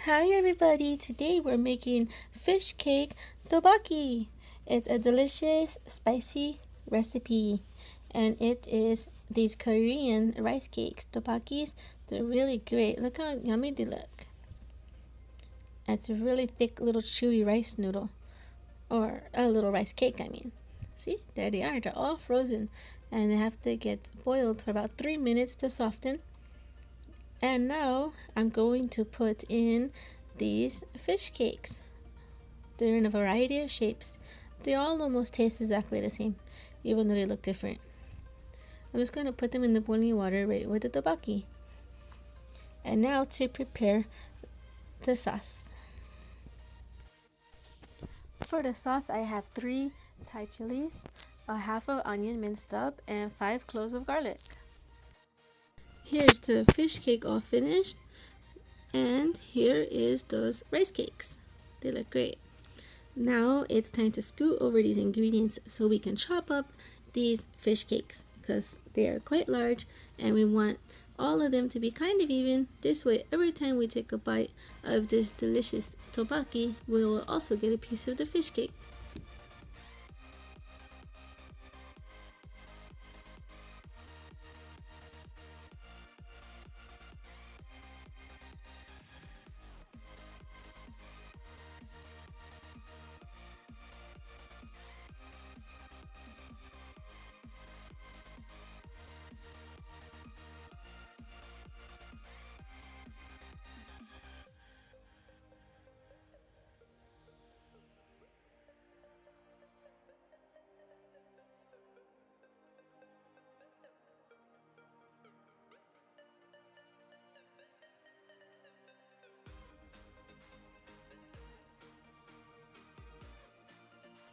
Hi everybody! Today we're making fish cake tteok-bokki. It's a delicious spicy recipe and it is these Korean rice cakes, tteok-bokkis. They're really great. Look how yummy they look. It's a really thick little chewy rice noodle or a little rice cake, I mean. See, there they are. They're all frozen and they have to get boiled for about 3 minutes to soften. And now I'm going to put in these fish cakes. They're in a variety of shapes. They all almost taste exactly the same, even though they look different. I'm just going to put them in the boiling water right with the tteok-bokki. And now to prepare the sauce. For the sauce, I have 3 Thai chilies, a half of onion minced up, and 5 cloves of garlic. Here's the fish cake all finished, and here is those rice cakes. They look great. Now it's time to scoot over these ingredients so we can chop up these fish cakes because they are quite large and we want all of them to be kind of even. This way, every time we take a bite of this delicious tteok-bokki, we will also get a piece of the fish cake.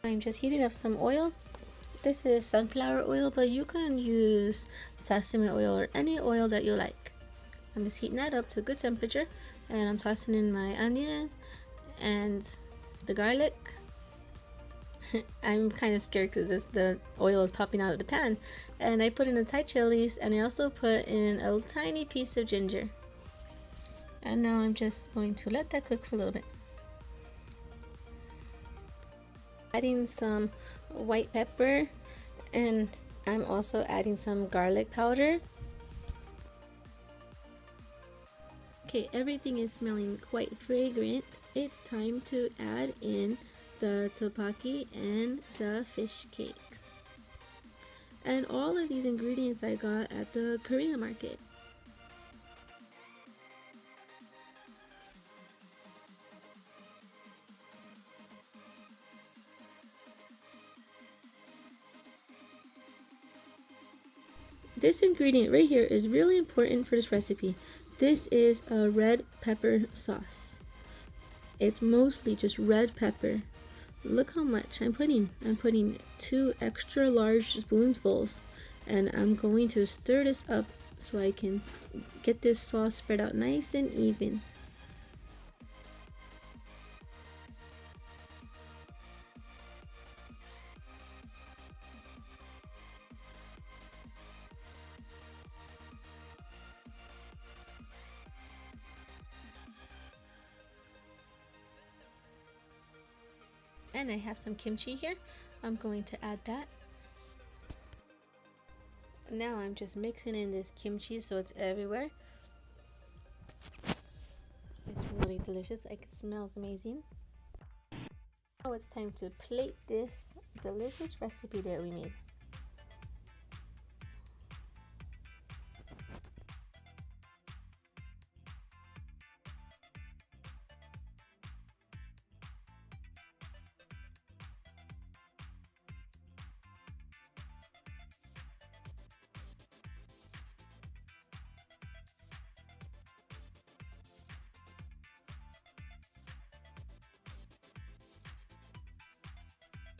I'm just heating up some oil. This is sunflower oil, but you can use sesame oil or any oil that you like. I'm just heating that up to a good temperature and I'm tossing in my onion and the garlic. I'm kind of scared because the oil is popping out of the pan. And I put in the Thai chilies and I also put in a tiny piece of ginger. And now I'm just going to let that cook for a little bit. Adding some white pepper and I'm also adding some garlic powder. Okay, everything is smelling quite fragrant. It's time to add in the tteok-bokki and the fish cakes. And all of these ingredients I got at the Korean market. This ingredient right here is really important for this recipe. This is a red pepper sauce. It's mostly just red pepper. Look how much I'm putting. I'm putting 2 extra large spoonfuls and I'm going to stir this up so I can get this sauce spread out nice and even. And I have some kimchi here. I'm going to add that. Now I'm just mixing in this kimchi so it's everywhere. It's really delicious. It smells amazing. Now it's time to plate this delicious recipe that we made.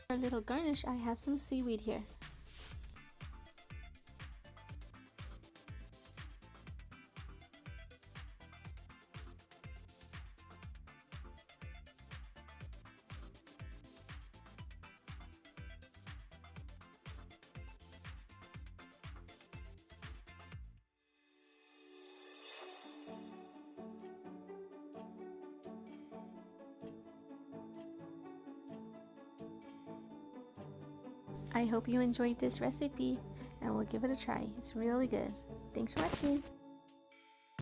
For a little garnish, I have some seaweed here. I hope you enjoyed this recipe and we'll give it a try. It's really good. Thanks for watching.